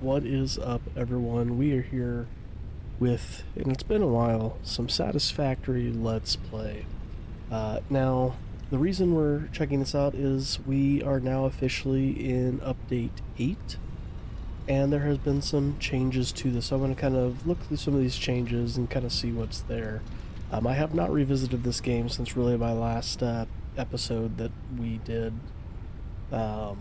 What is up, everyone? We are here with, and it's been a while, some Satisfactory Let's Play. Now, the reason we're checking this out is we are now officially in Update 8, and there has been some changes to this. So I'm going to kind of look through some of these changes and kind of see what's there. I have not revisited this game since really my last episode that we did, where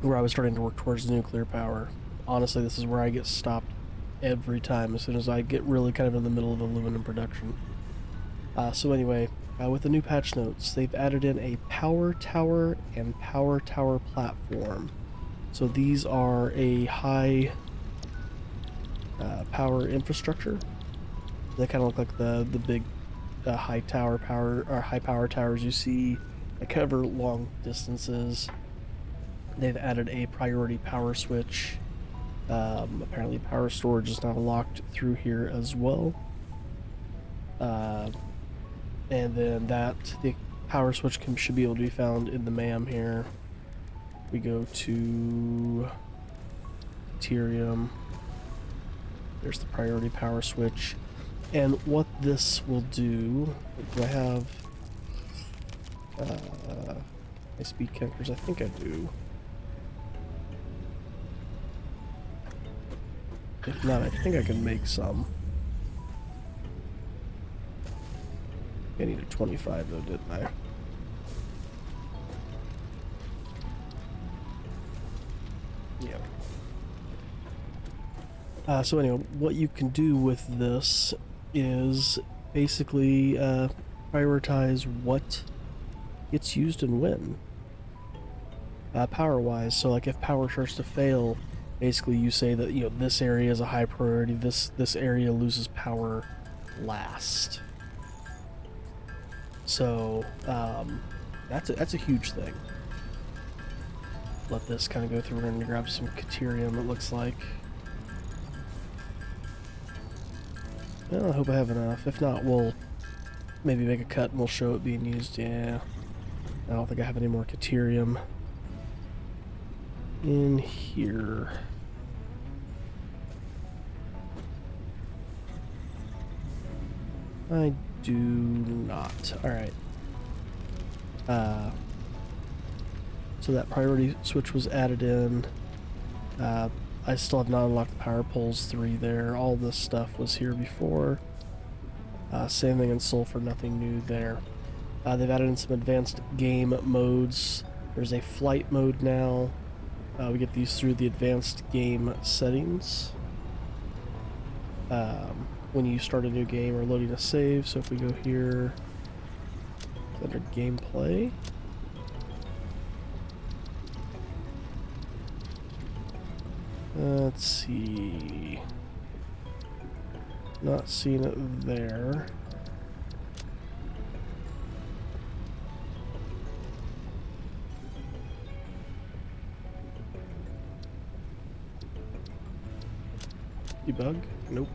I was starting to work towards nuclear power. Honestly, this is where I get stopped every time as soon as I get really kind of in the middle of aluminum production. So anyway, with the new patch notes, they've added in a power tower and power tower platform. So these are a high power infrastructure. They kind of look like the big high power towers you see that cover long distances. They've added a priority power switch. Apparently power storage is now locked through here as well. And then the power switch should be able to be found in the MAM here. We go to Deuterium. There's the priority power switch. And what this will do I have my speed counters? I think I do. If not, I think I can make some. I needed 25 though, didn't I? Yeah. So anyway, what you can do with this is basically prioritize what gets used and when. Power-wise, so like if power starts to fail, basically you say that, you know, this area is a high priority, this area loses power last. So that's a huge thing. Let this kind of go through. We're going to grab some Deuterium, it looks like. Well, I hope I have enough. If not, we'll maybe make a cut and we'll show it being used. Yeah. I don't think I have any more Deuterium in here. I do not. Alright. So that priority switch was added in. I still have not unlocked the power poles 3 there. All this stuff was here before. Same thing in Sulfur, nothing new there. They've added in some advanced game modes. There's a flight mode now. We get these through the advanced game settings. When you start a new game or loading a save. So if we go here, under gameplay. Let's see. Not seeing it there. Debug? Nope.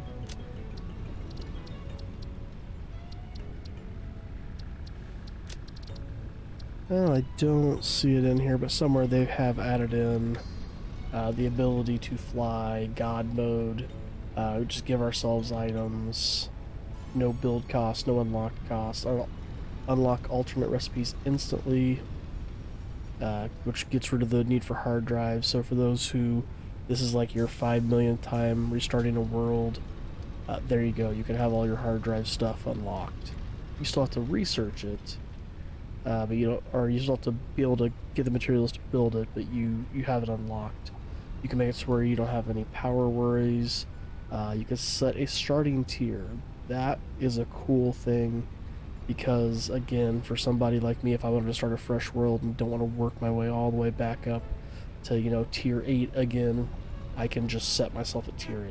Well, I don't see it in here, but somewhere they have added in the ability to fly, God mode. We just give ourselves items, no build cost, no unlock cost. Unlock alternate recipes instantly, which gets rid of the need for hard drives. So for those who, this is like your 5 millionth time restarting a world, there you go. You can have all your hard drive stuff unlocked. You still have to research it. But you don't, or you still have to be able to get the materials to build it, but you have it unlocked. You can make it to where you don't have any power worries. You can set a starting tier. That is a cool thing because, again, for somebody like me, if I wanted to start a fresh world and don't want to work my way all the way back up to, you know, tier 8 again, I can just set myself at tier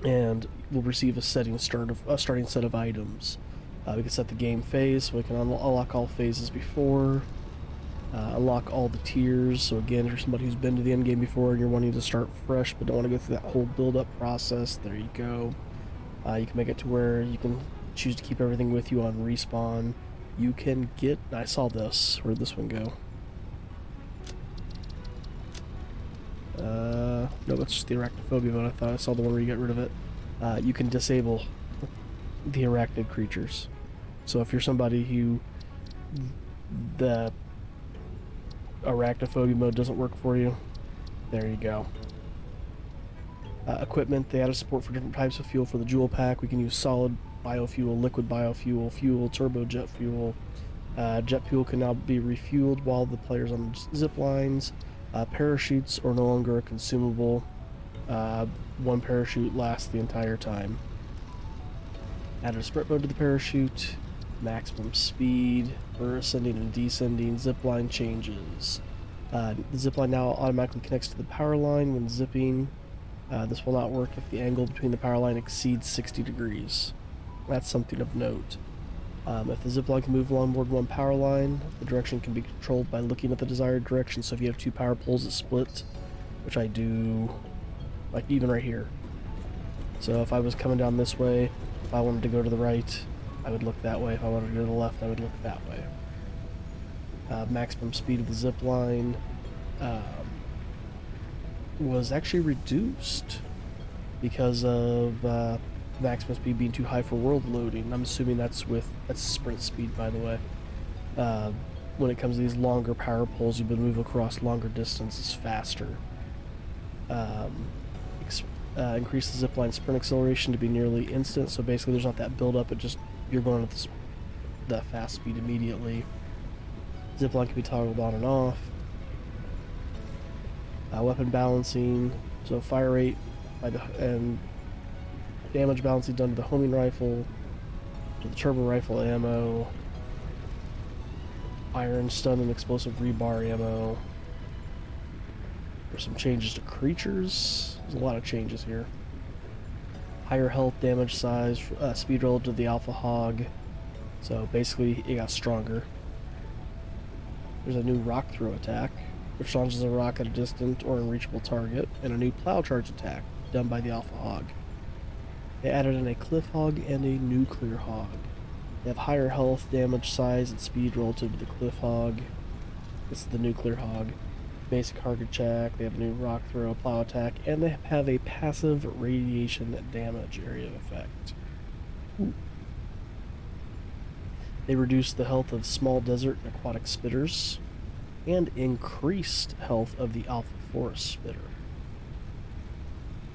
8. And we'll receive a starting set of items. We can set the game phase, so we can unlock all phases before, unlock all the tiers. So again, if you're somebody who's been to the end game before and you're wanting to start fresh but don't want to go through that whole build-up process, there you go. You can make it to where you can choose to keep everything with you on respawn. You can get, I saw this, where'd this one go? No, that's just the arachnophobia mode. I thought I saw the one where you get rid of it. You can disable the arachnid creatures. So if you're somebody who the arachnophobia mode doesn't work for you, there you go. Equipment, they added support for different types of fuel for the Jewel Pack. We can use solid biofuel, liquid biofuel, fuel, turbojet fuel. Jet fuel can now be refueled while the player's on zip lines. Parachutes are no longer a consumable. One parachute lasts the entire time. Added a sprint mode to the parachute. Maximum speed for ascending and descending. Zipline changes. The zipline now automatically connects to the power line when zipping. This will not work if the angle between the power line exceeds 60 degrees. That's something of note. If the zipline can move along more than one power line, the direction can be controlled by looking at the desired direction. So if you have two power poles that split, which I do, like even right here. So if I was coming down this way, if I wanted to go to the right, I would look that way. If I wanted to go to the left, I would look that way. Maximum speed of the zipline was actually reduced because of maximum speed being too high for world loading. I'm assuming that's sprint speed, by the way. When it comes to these longer power poles, you've been move across longer distances faster. Increase the zipline sprint acceleration to be nearly instant, so basically there's not that build up, you're going at the fast speed immediately. Zipline can be toggled on and off. Weapon balancing, so fire rate and damage balancing done to the homing rifle, to the turbo rifle ammo, iron, stun, and explosive rebar ammo. There's some changes to creatures. There's a lot of changes here. Higher health, damage size, speed relative to the Alpha Hog. So basically, it got stronger. There's a new rock throw attack, which launches a rock at a distant or unreachable target, and a new plow charge attack done by the Alpha Hog. They added in a Cliff Hog and a Nuclear Hog. They have higher health, damage size, and speed relative to the Cliff Hog. This is the Nuclear Hog. Basic Hog attack, they have a new rock throw, plow attack, and they have a passive radiation damage area effect. Ooh. They reduced the health of small desert and aquatic spitters, and increased health of the Alpha Forest Spitter.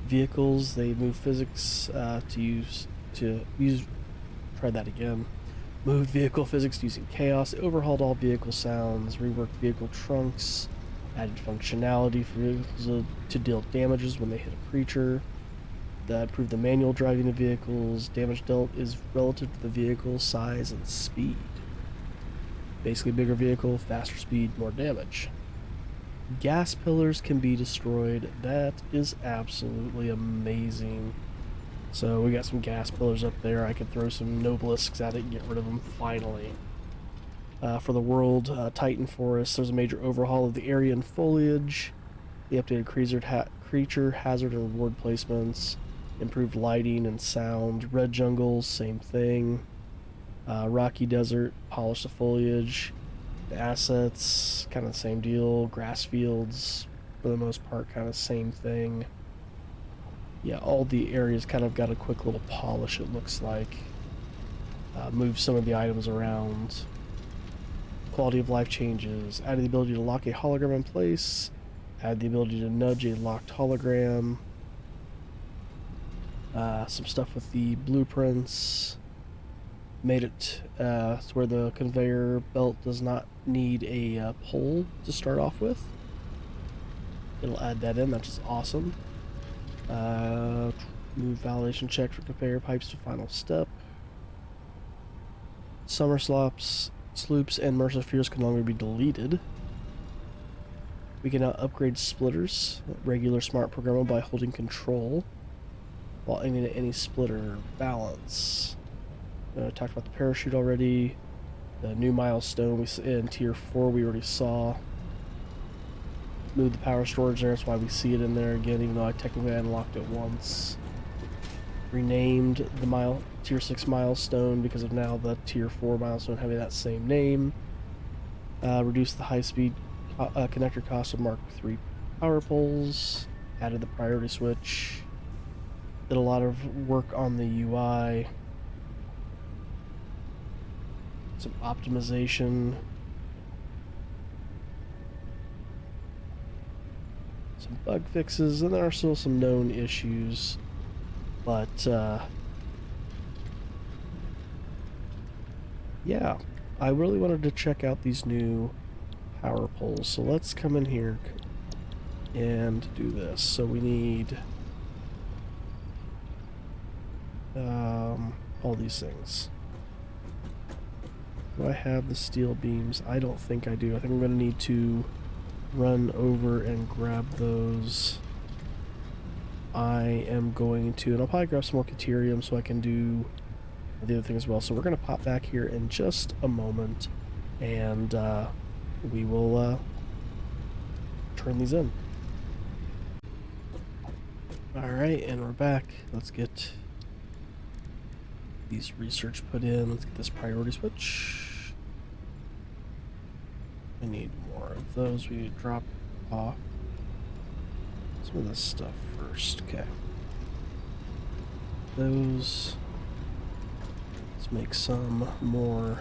Vehicles, they move physics try that again. Moved vehicle physics using chaos, overhauled all vehicle sounds, reworked vehicle trunks, added functionality for vehicles to deal damages when they hit a creature. That improved the manual driving of vehicles. Damage dealt is relative to the vehicle size and speed. Basically, bigger vehicle, faster speed, more damage. Gas pillars can be destroyed. That is absolutely amazing. So we got some gas pillars up there. I could throw some nobelisks at it and get rid of them finally. For the world, Titan Forest, there's a major overhaul of the area and foliage. The updated creature, hazard, and reward placements. Improved lighting and sound. Red jungles, same thing. Rocky desert, polish the foliage. The assets, kind of the same deal. Grass fields, for the most part, kind of same thing. Yeah, all the areas kind of got a quick little polish, it looks like. Move some of the items around. Quality of life changes. Added the ability to lock a hologram in place. Add the ability to nudge a locked hologram. Some stuff with the blueprints. Made it so where the conveyor belt does not need a pole to start off with. It'll add that in, that's just awesome. Move validation check for conveyor pipes to final step. Summer sloops and Mercer Fears can no longer be deleted. We can now upgrade splitters, regular smart programmable by holding control while aiming at any splitter. Balance. I talked about the parachute already. The new milestone in tier 4 we already saw. Move the power storage there, that's why we see it in there again, even though I technically unlocked it once. Renamed the tier 6 milestone because of now the tier 4 milestone having that same name. Reduce the high speed connector cost of Mark III power poles. added the priority switch, did a lot of work on the UI, some optimization, some bug fixes, and there are still some known issues, but yeah, I really wanted to check out these new power poles, so let's come in here and do this. So we need all these things. Do I have the steel beams? I don't think I do. I think I'm going to need to run over and grab those. I am going to, and I'll probably grab some more Caterium so I can do the other thing as well. So we're going to pop back here in just a moment, and we will turn these in. Alright, and we're back. Let's get these research put in. Let's get this priority switch. I need more of those. We need to drop off some of this stuff first. Okay. Those. Let's make some more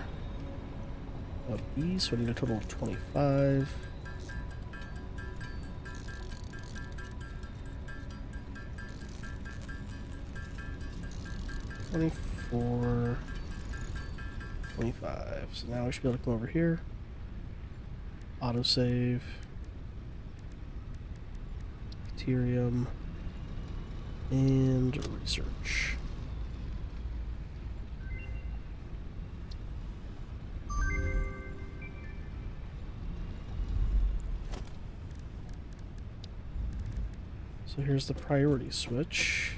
of these. So I need a total of 25. $24, $25. So now I should be able to come over here. Autosave. Ethereum. And research. So here's the priority switch.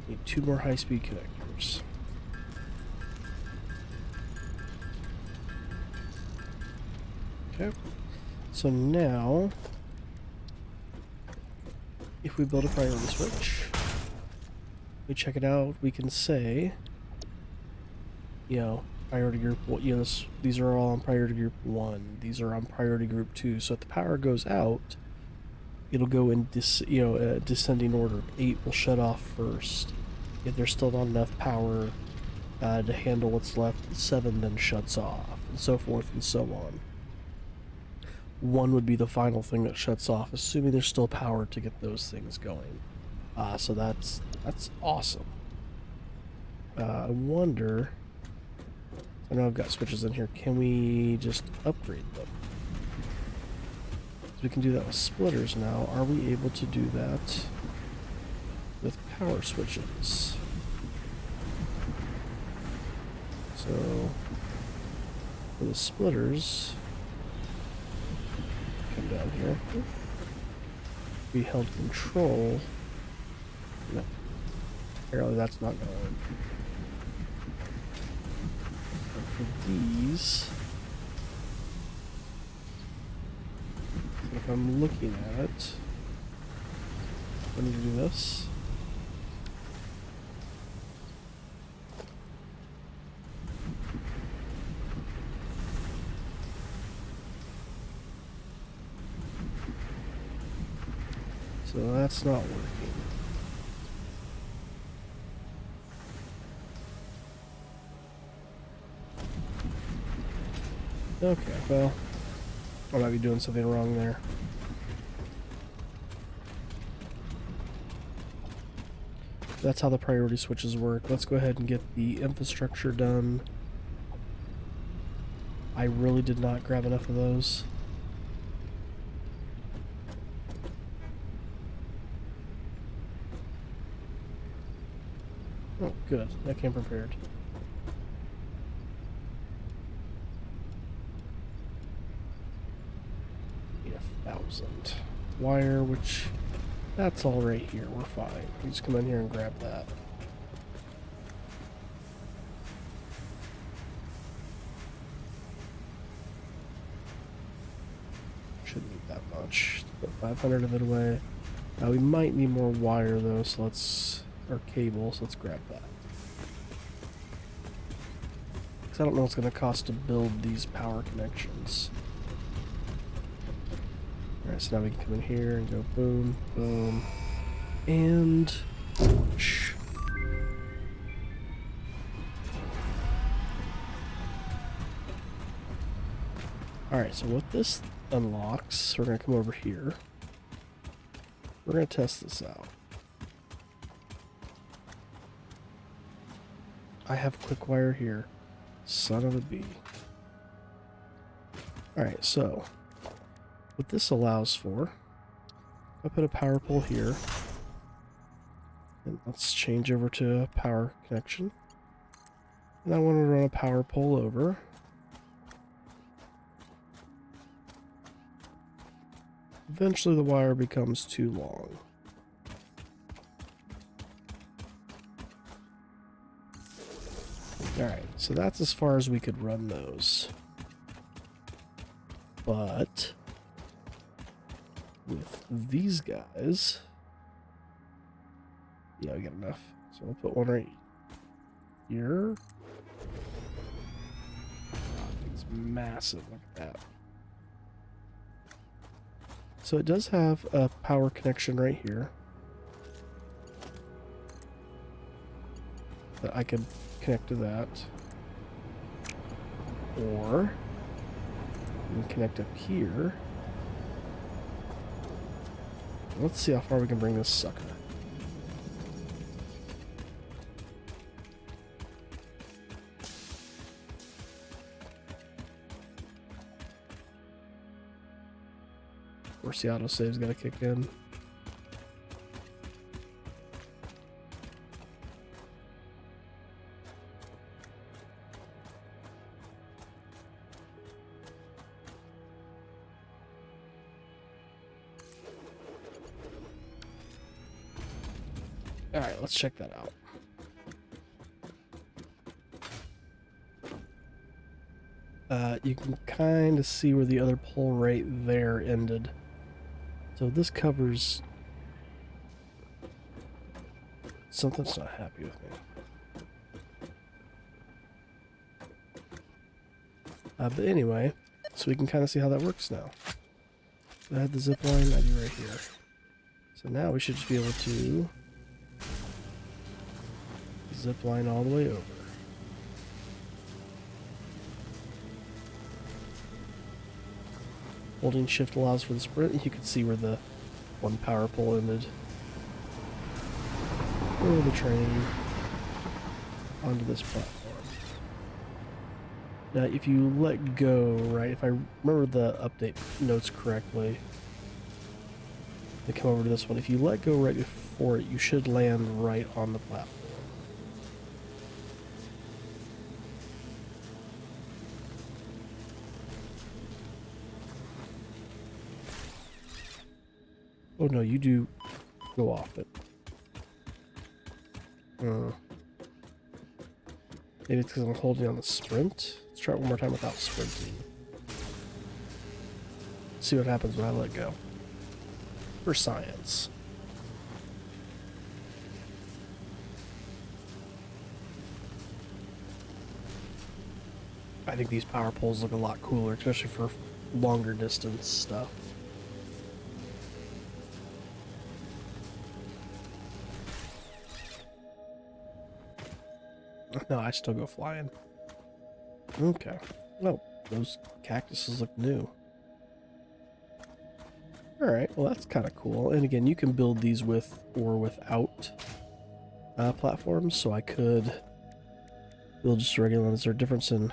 Need 2 more high-speed connectors. Okay. So now, if we build a priority switch, we check it out, we can say, you know, priority group, you know, these are all on priority group 1, these are on priority group 2. So if the power goes out, it'll go in descending order. 8 will shut off first. If there's still not enough power to handle what's left, 7 then shuts off, and so forth and so on. 1 would be the final thing that shuts off, assuming there's still power to get those things going. So that's awesome. I wonder, I know I've got switches in here, can we just upgrade them? So we can do that with splitters now. Are we able to do that with power switches? So for the splitters, come down here. We held control. No, apparently that's not going. But for these, if I'm looking at it, I need to do this. So that's not working. Okay, well, I might be doing something wrong there. That's how the priority switches work. Let's go ahead and get the infrastructure done. I really did not grab enough of those. Oh, good. I came prepared. Need 1,000 wire, which that's all right here. We're fine. We just come in here and grab that. Shouldn't need that much. Let's put 500 of it away. Now we might need more wire though, so let's, or cable, so let's grab that. Because I don't know what's going to cost to build these power connections. Alright, so now we can come in here and go boom, boom, and launch. Alright, so what this unlocks, we're going to come over here. We're going to test this out. I have quick wire here. Son of a bee. Alright, so what this allows for, I put a power pole here. And let's change over to a power connection. And I want to run a power pole over. Eventually the wire becomes too long. Alright, so that's as far as we could run those. But with these guys, yeah, we got enough. So we'll put one right here. Wow, it's massive. Look at that. So it does have a power connection right here that I could connect to that, or we can connect up here. Let's see how far we can bring this sucker. Of course, the autosave's got to kick in. Alright, let's check that out. You can kind of see where the other pole right there ended. So this covers... Something's not happy with me. But anyway, so we can kind of see how that works now. I had the zipline, I do right here. So now we should just be able to zipline all the way over. Holding shift allows for the sprint. You can see where the one power pole ended. Over the train onto this platform. Now, if you let go, right, if I remember the update notes correctly, they come over to this one. If you let go right before it, you should land right on the platform. Oh no, you do go off it. Maybe it's because I'm holding on the sprint. Let's try it one more time without sprinting. Let's see what happens when I let go. For science. I think these power poles look a lot cooler, especially for longer distance stuff. No, I still go flying. Okay. Oh, those cactuses look new. Alright, well that's kind of cool. And again, you can build these with or without platforms, so I could build just a regular one. Is there a difference in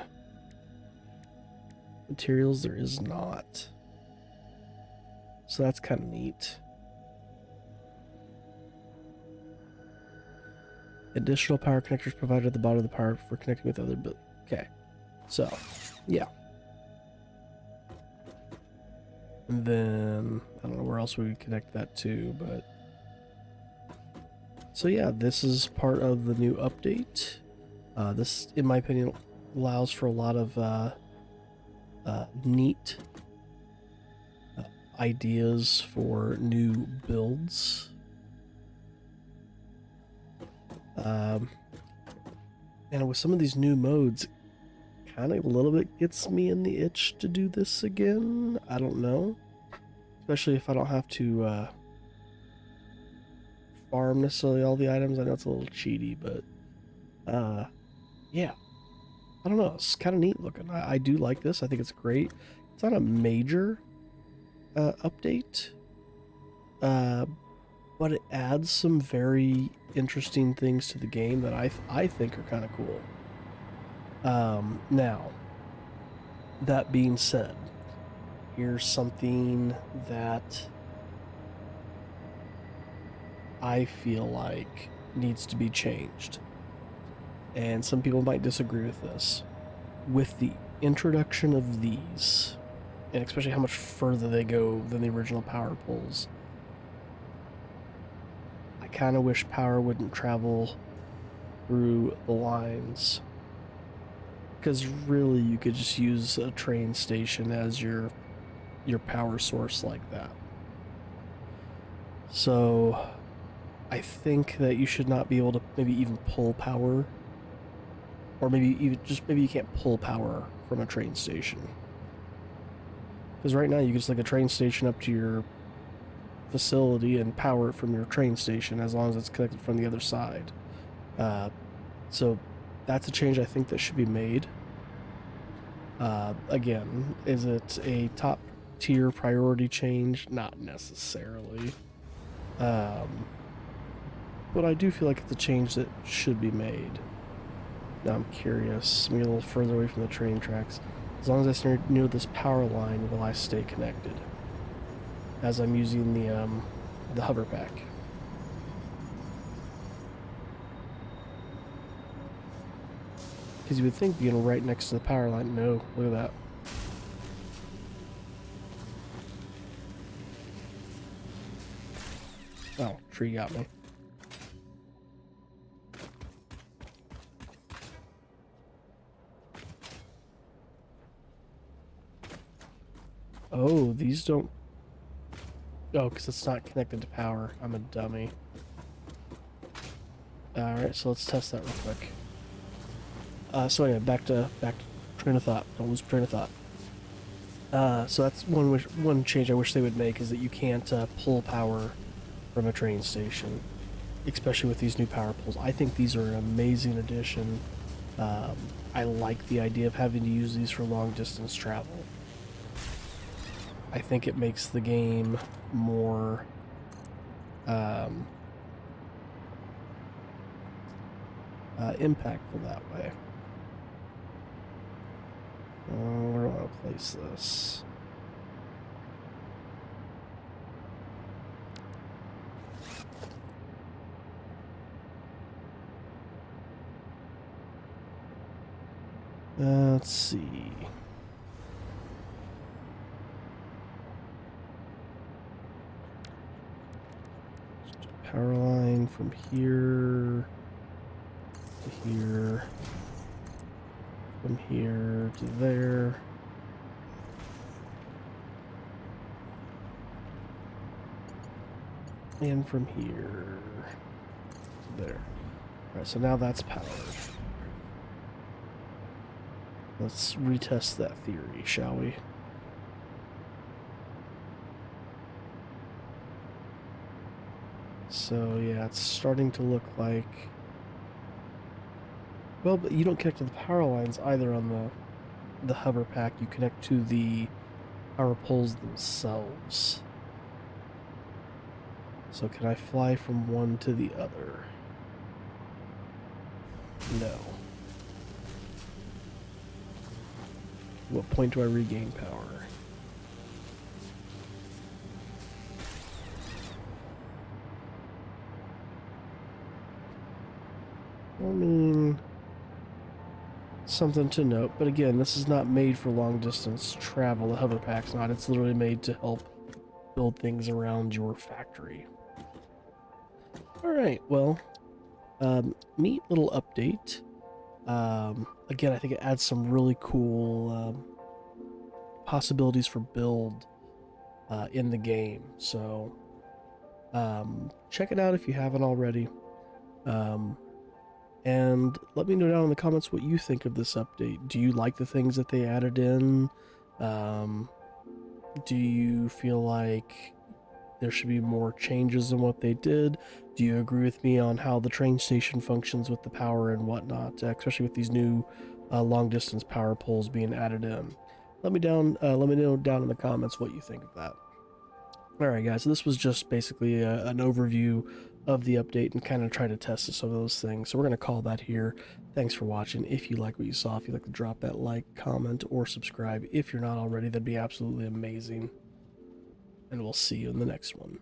materials? There is not. So that's kind of neat. Additional power connectors provided at the bottom of the power for connecting with other buildings. Okay, so yeah. And then I don't know where else we would connect that to, but so yeah, this is part of the new update. This, in my opinion, allows for a lot of neat ideas for new builds. And with some of these new modes, kind of a little bit gets me in the itch to do this again. I don't know. especially if I don't have to farm necessarily all the items. I know it's a little cheaty, but yeah, I don't know. It's kind of neat looking. I do like this. I think it's great. It's not a major update, uh, but it adds some very interesting things to the game that I think are kind of cool. Now, that being said, here's something that I feel like needs to be changed. And some people might disagree with this. With the introduction of these, and especially how much further they go than the original power poles, I kind of wish power wouldn't travel through the lines. Because really, you could just use a train station as your power source like that. So, I think that you should not be able to maybe even pull power, or maybe you can't pull power from a train station. Because right now you can just like a train station up to your facility and power it from your train station as long as it's connected from the other side. So that's a change I think that should be made. Again, is it a top tier priority change? Not necessarily. But I do feel like it's a change that should be made. Now I'm curious. I'm getting a little further away from the train tracks. As long as I stay near this power line, will I stay connected? As I'm using the hover pack. Because you would think being right next to the power line. No, look at that. Oh, tree got me. Oh, these don't... Oh, because it's not connected to power. I'm a dummy. Alright, so let's test that real quick. So anyway, back to train of thought. Don't lose train of thought. So that's one change I wish they would make, is that you can't pull power from a train station, especially with these new power poles. I think these are an amazing addition. I like the idea of having to use these for long distance travel. I think it makes the game more impactful that way. Where do I want to place this? Let's see. Power line from here to here, from here to there. And from here to there. Alright, so now that's powered. Let's retest that theory, shall we? So yeah, it's starting to look like... Well, but you don't connect to the power lines either on the hover pack. You connect to the power poles themselves. So can I fly from one to the other? No. What point do I regain power? I mean, something to note, but again, this is not made for long distance travel. The hover pack's not. It's literally made to help build things around your factory. Alright, well, neat little update. Again, I think it adds some really cool possibilities for build in the game. So check it out if you haven't already. And let me know down in the comments what you think of this update. Do you like the things that they added in? Do you feel like there should be more changes in what they did? Do you agree with me on how the train station functions with the power and whatnot, especially with these new long distance power poles being added in? Let me know down in the comments what you think of that. All right, guys. So this was just basically an overview of the update and kind of try to test some of those things. So we're gonna call that here. Thanks for watching. If you like what you saw, if you'd like to drop that like, comment, or subscribe if you're not already, that'd be absolutely amazing. And we'll see you in the next one.